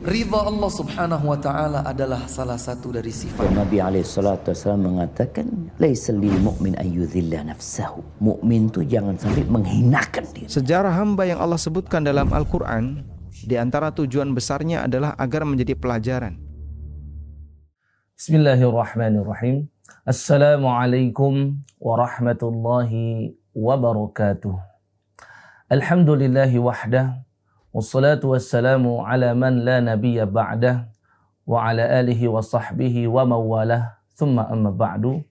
Ridha Allah subhanahu wa ta'ala adalah salah satu dari sifat. Nabi SAW mengatakan, laisa lil mu'min ayyudhilla nafsahu. Mukmin itu jangan sampai menghinakan diri. Sejarah hamba yang Allah sebutkan dalam Al-Quran, di antara tujuan besarnya adalah agar menjadi pelajaran. Bismillahirrahmanirrahim. Assalamualaikum warahmatullahi wabarakatuh. Alhamdulillahi wahdah. Wassalatu wassalamu ala man la nabiyya ba'dah wa ala alihi wa sahbihi wa mawalah thumma amma ba'du.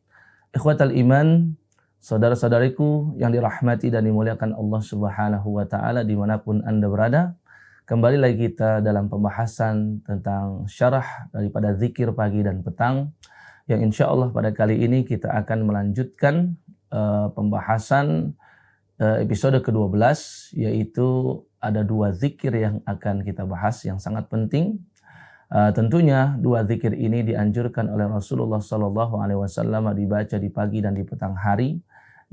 Ikhwatal iman, saudara-saudariku yang dirahmati dan dimuliakan Allah subhanahu wa ta'ala dimanapun Anda berada, kembali lagi kita dalam pembahasan tentang syarah daripada zikir pagi dan petang, yang insya Allah pada kali ini kita akan melanjutkan pembahasan episode ke-12, yaitu ada dua zikir yang akan kita bahas yang sangat penting. Tentunya dua zikir ini dianjurkan oleh Rasulullah SAW dibaca di pagi dan di petang hari,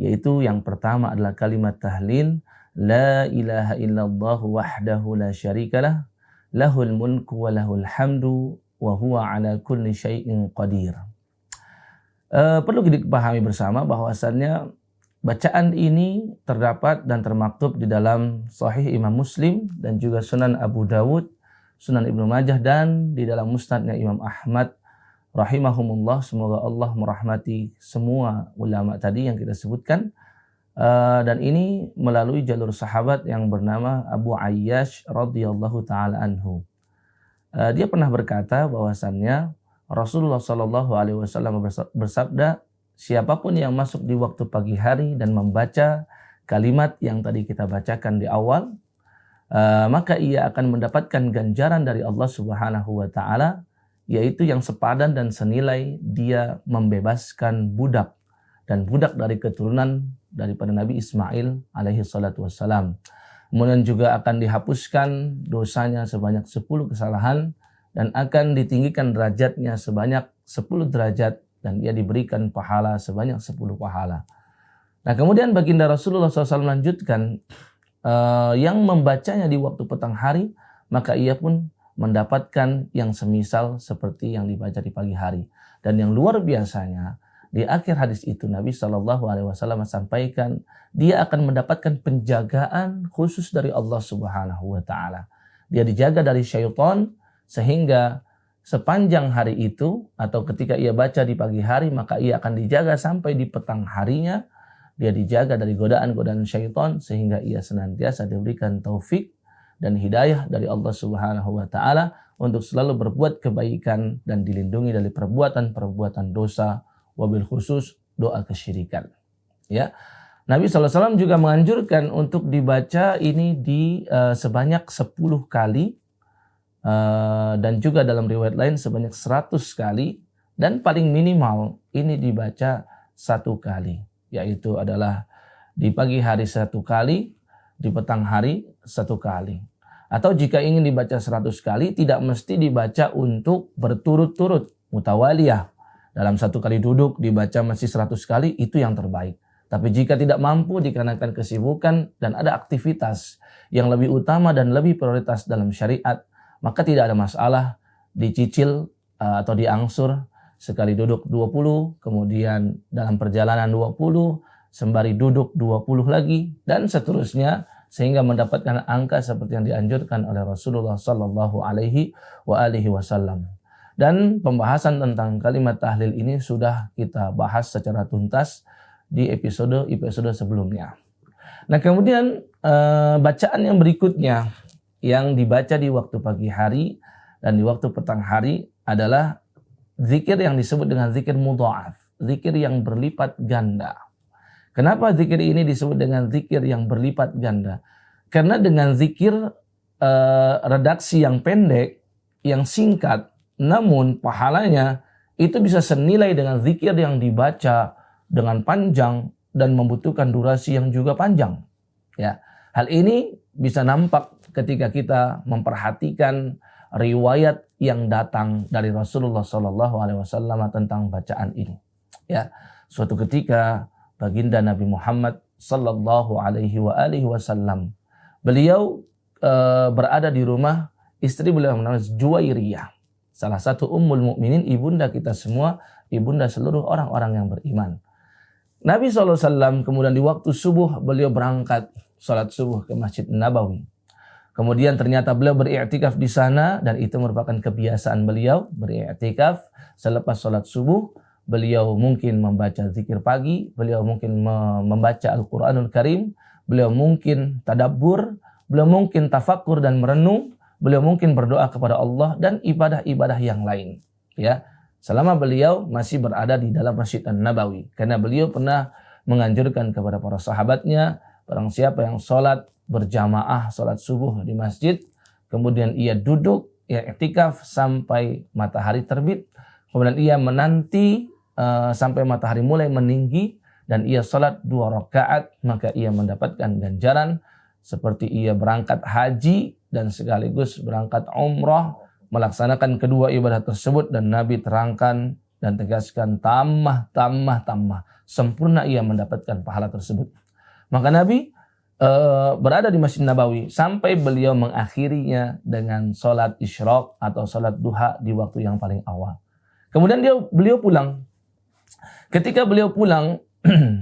yaitu yang pertama adalah kalimat tahlil, la ilaha illallah wahdahu la syarikalah, lahul mulku wa lahul hamdu wa huwa ala kulli syai'in qadir. Perlu kita pahami bersama bahwasannya bacaan ini terdapat dan termaktub di dalam Sahih Imam Muslim dan juga Sunan Abu Dawud, Sunan Ibnu Majah, dan di dalam Musnadnya Imam Ahmad rahimahumullah. Semoga Allah merahmati semua ulama tadi yang kita sebutkan. Dan ini melalui jalur sahabat yang bernama Abu Ayyash radhiyallahu taala anhu. Dia pernah berkata bahwasannya Rasulullah SAW bersabda, siapapun yang masuk di waktu pagi hari dan membaca kalimat yang tadi kita bacakan di awal, maka ia akan mendapatkan ganjaran dari Allah Subhanahu wa ta'ala, yaitu yang sepadan dan senilai dia membebaskan budak, dan budak dari keturunan daripada Nabi Ismail alaihi salatu wassalam. Kemudian juga akan dihapuskan dosanya sebanyak 10 kesalahan, dan akan ditinggikan derajatnya sebanyak 10 derajat, dan ia diberikan pahala sebanyak 10 pahala. Nah, kemudian baginda Rasulullah SAW melanjutkan, yang membacanya di waktu petang hari, maka ia pun mendapatkan yang semisal seperti yang dibaca di pagi hari. Dan yang luar biasanya, di akhir hadis itu Nabi SAW sampaikan, dia akan mendapatkan penjagaan khusus dari Allah Subhanahu wa ta'ala. Dia dijaga dari syaitan, sehingga sepanjang hari itu, atau ketika ia baca di pagi hari, maka ia akan dijaga sampai di petang harinya. Dia dijaga dari godaan-godaan syaitan, sehingga ia senantiasa diberikan taufik dan hidayah dari Allah Subhanahu wa ta'ala untuk selalu berbuat kebaikan dan dilindungi dari perbuatan-perbuatan dosa, wabil khusus doa kesyirikan. Ya, Nabi SAW juga menganjurkan untuk dibaca ini di sebanyak 10 kali, dan juga dalam riwayat lain sebanyak 100 kali, dan paling minimal ini dibaca 1 kali, yaitu adalah di pagi hari 1 kali, di petang hari 1 kali. Atau jika ingin dibaca 100 kali, tidak mesti dibaca untuk berturut-turut, mutawaliyah. Dalam 1 kali duduk dibaca masih 100 kali, itu yang terbaik. Tapi jika tidak mampu dikarenakan kesibukan dan ada aktivitas yang lebih utama dan lebih prioritas dalam syariat, maka tidak ada masalah dicicil atau diangsur, sekali duduk 20, kemudian dalam perjalanan 20, sembari duduk 20 lagi, dan seterusnya, sehingga mendapatkan angka seperti yang dianjurkan oleh Rasulullah sallallahu alaihi wasallam. Dan pembahasan tentang kalimat tahlil ini sudah kita bahas secara tuntas di episode sebelumnya. Nah, kemudian bacaan yang berikutnya yang dibaca di waktu pagi hari dan di waktu petang hari adalah zikir yang disebut dengan zikir mudha'af, zikir yang berlipat ganda. Kenapa zikir ini disebut dengan zikir yang berlipat ganda? Karena dengan zikir redaksi yang pendek, yang singkat, namun pahalanya itu bisa senilai dengan zikir yang dibaca dengan panjang dan membutuhkan durasi yang juga panjang. Ya, hal ini bisa nampak ketika kita memperhatikan riwayat yang datang dari Rasulullah SAW tentang bacaan ini. Ya, suatu ketika baginda Nabi Muhammad sallallahu alaihi wasallam, beliau berada di rumah istri beliau namanya Juwairiyah. Salah satu ummul mukminin, ibunda kita semua, ibunda seluruh orang-orang yang beriman. Nabi SAW kemudian di waktu subuh beliau berangkat sholat subuh ke Masjid Nabawi. Kemudian ternyata beliau beriktikaf di sana dan itu merupakan kebiasaan beliau beriktikaf. Selepas sholat subuh beliau mungkin membaca zikir pagi, beliau mungkin membaca Al-Quranul Karim, beliau mungkin tadabbur, beliau mungkin tafakur dan merenung, beliau mungkin berdoa kepada Allah dan ibadah-ibadah yang lain. Ya, selama beliau masih berada di dalam Masjid An-Nabawi, karena beliau pernah menganjurkan kepada para sahabatnya, barang siapa yang sholat berjamaah sholat subuh di masjid, kemudian ia duduk, ia iktikaf sampai matahari terbit, kemudian ia menanti sampai matahari mulai meninggi dan ia sholat 2 rakaat, maka ia mendapatkan ganjaran seperti ia berangkat haji dan sekaligus berangkat umrah, melaksanakan kedua ibadah tersebut. Dan Nabi terangkan dan tegaskan tamah, sempurna ia mendapatkan pahala tersebut. Maka Nabi berada di Masjid Nabawi sampai beliau mengakhirinya dengan sholat isyraq atau sholat duha di waktu yang paling awal. Kemudian beliau pulang. Ketika beliau pulang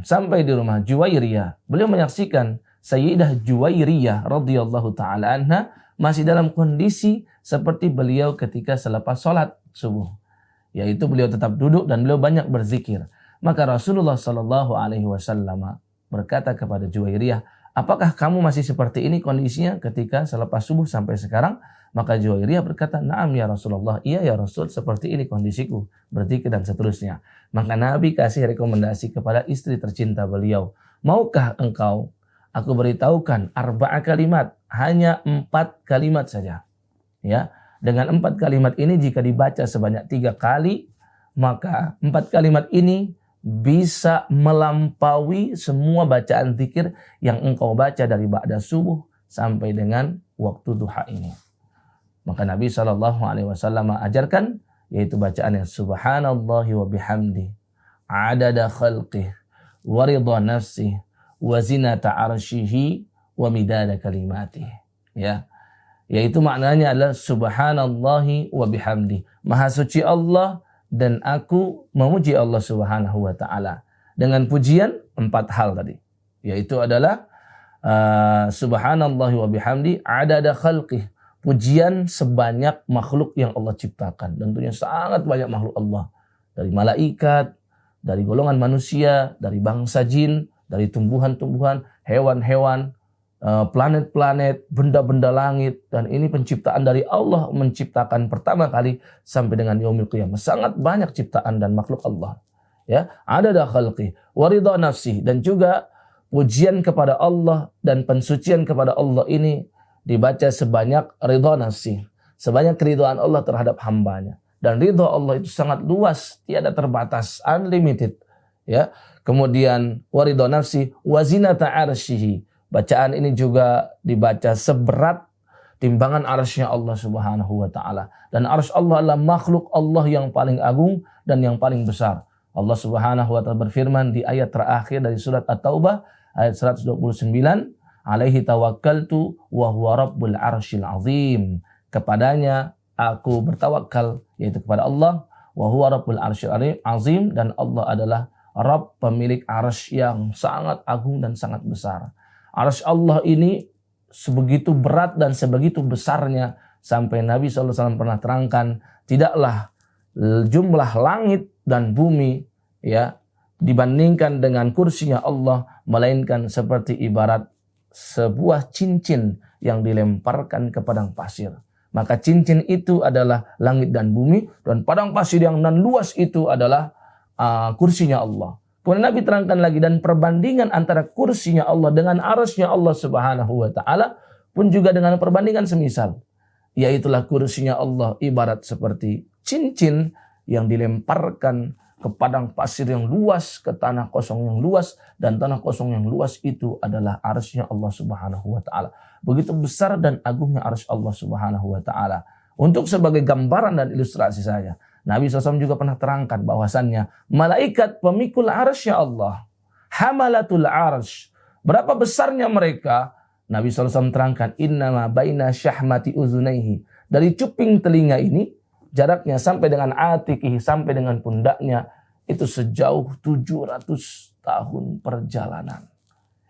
sampai di rumah Juwairiyah, beliau menyaksikan Sayyidah Juwairiyah radhiyallahu taala anha masih dalam kondisi seperti beliau ketika selepas sholat subuh, yaitu beliau tetap duduk dan beliau banyak berzikir. Maka Rasulullah sallallahu alaihi wasallam berkata kepada Juwairiyah, apakah kamu masih seperti ini kondisinya ketika selepas subuh sampai sekarang? Maka Juwairiyah berkata, na'am ya Rasulullah, iya ya Rasul, seperti ini kondisiku, berzikir dan seterusnya. Maka Nabi kasih rekomendasi kepada istri tercinta beliau, maukah engkau aku beritahukan 4 kalimat, hanya 4 kalimat saja. Ya, dengan 4 kalimat ini jika dibaca sebanyak 3 kali, maka 4 kalimat ini bisa melampaui semua bacaan zikir yang engkau baca dari ba'da subuh sampai dengan waktu duha ini. Maka Nabi SAW ajarkan, yaitu bacaan yang subhanallahi wa bihamdi, adada khalqih, wa ridha nafsih, wa zinata arsyihi, wa midada kalimatih. Ya, yaitu maknanya adalah subhanallahi wa bihamdi, maha suci Allah dan aku memuji Allah Subhanahu wa taala dengan pujian 4 hal tadi, yaitu adalah subhanallahi wa bihamdi adada khalqih, pujian sebanyak makhluk yang Allah ciptakan. Tentunya sangat banyak makhluk Allah, dari malaikat, dari golongan manusia, dari bangsa jin, dari tumbuhan-tumbuhan, hewan-hewan, planet-planet, benda-benda langit, dan ini penciptaan dari Allah menciptakan pertama kali sampai dengan yaumil qiyamah. Sangat banyak ciptaan dan makhluk Allah. Ya, adada khalqi, wa ridha nafsi, dan juga pujian kepada Allah dan pensucian kepada Allah ini dibaca sebanyak ridha nafsi, sebanyak keridhaan Allah terhadap hambanya. Dan ridha Allah itu sangat luas, tiada terbatas, unlimited. Ya, kemudian wa ridha nafsi wa zinata arsyihi. Bacaan ini juga dibaca seberat timbangan arsy-Nya Allah Subhanahu wa taala. Dan arsy Allah adalah makhluk Allah yang paling agung dan yang paling besar. Allah Subhanahu wa taala berfirman di ayat terakhir dari surat At-Taubah ayat 129, alaihi tawakkaltu wa huwa rabbul arsyil azim. Kepadanya aku bertawakal, yaitu kepada Allah, wa huwa rabbul arsyil azim, dan Allah adalah Rabb pemilik arsy yang sangat agung dan sangat besar. Arsy Allah ini sebegitu berat dan sebegitu besarnya sampai Nabi SAW pernah terangkan, tidaklah jumlah langit dan bumi ya dibandingkan dengan kursinya Allah, melainkan seperti ibarat sebuah cincin yang dilemparkan ke padang pasir. Maka cincin itu adalah langit dan bumi, dan padang pasir yang nan luas itu adalah kursinya Allah. Kemudian Nabi terangkan lagi, dan perbandingan antara kursinya Allah dengan arsy-Nya Allah Subhanahu wa taala pun juga dengan perbandingan semisal, yaitulah kursinya Allah ibarat seperti cincin yang dilemparkan ke padang pasir yang luas, ke tanah kosong yang luas, dan tanah kosong yang luas itu adalah arsy-Nya Allah Subhanahu wa taala. Begitu besar dan agungnya arsy Allah Subhanahu wa taala. Untuk sebagai gambaran dan ilustrasi saja, Nabi SAW juga pernah terangkan bahwasannya malaikat pemikul arsy Allah, hamalatul arsy, berapa besarnya mereka? Nabi SAW terangkan, innama baina syahmati uzunaihi, Dari cuping telinga ini, jaraknya sampai dengan atikihi, sampai dengan pundaknya, itu sejauh 700 tahun perjalanan.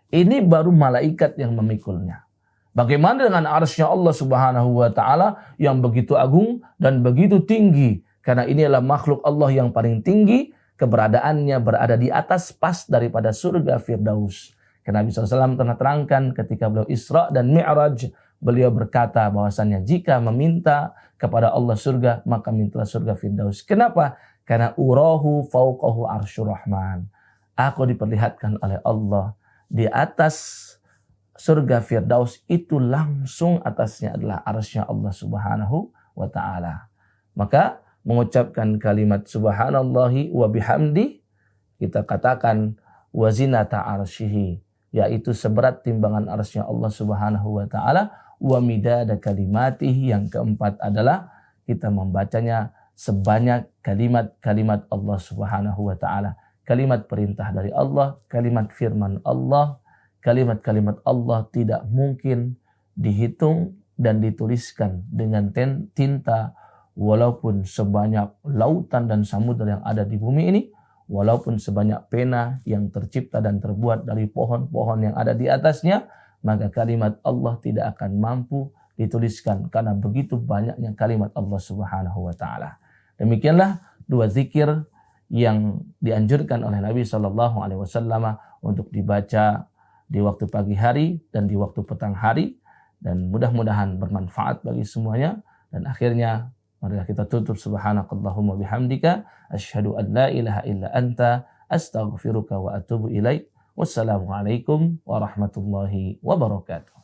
Ini baru malaikat yang memikulnya. Bagaimana dengan arsy-Nya Allah Subhanahu wa taala yang begitu agung dan begitu tinggi? Karena ini adalah makhluk Allah yang paling tinggi, keberadaannya berada di atas pas daripada surga Firdaus. Karena Nabi SAW telah terangkan ketika beliau Isra dan Mi'raj, beliau berkata bahwasannya jika meminta kepada Allah surga, maka mintalah surga Firdaus. Kenapa? Karena urahu fauqahu arsyur rahman. Aku diperlihatkan oleh Allah di atas surga Firdaus, itu langsung atasnya adalah arsy Allah Subhanahu wa ta'ala. Maka mengucapkan kalimat subhanallahi wa bihamdi, kita katakan wazinata arsyihi, yaitu seberat timbangan arsy Allah Subhanahu wa ta'ala, wa midada kalimatihi, yang keempat adalah kita membacanya sebanyak kalimat-kalimat Allah Subhanahu wa ta'ala. Kalimat perintah dari Allah, kalimat firman Allah, kalimat-kalimat Allah tidak mungkin dihitung dan dituliskan dengan tinta, walaupun sebanyak lautan dan samudera yang ada di bumi ini, walaupun sebanyak pena yang tercipta dan terbuat dari pohon-pohon yang ada di atasnya, maka kalimat Allah tidak akan mampu dituliskan karena begitu banyaknya kalimat Allah Subhanahu wa ta'ala. Demikianlah dua zikir yang dianjurkan oleh Nabi SAW untuk dibaca di waktu pagi hari dan di waktu petang hari, dan mudah-mudahan bermanfaat bagi semuanya. Dan akhirnya marilah kita tutup subhanakallahumma bihamdika asyhadu an la ilaha illa anta astaghfiruka wa atubu ilaik. Wassalamualaikum warahmatullahi wabarakatuh.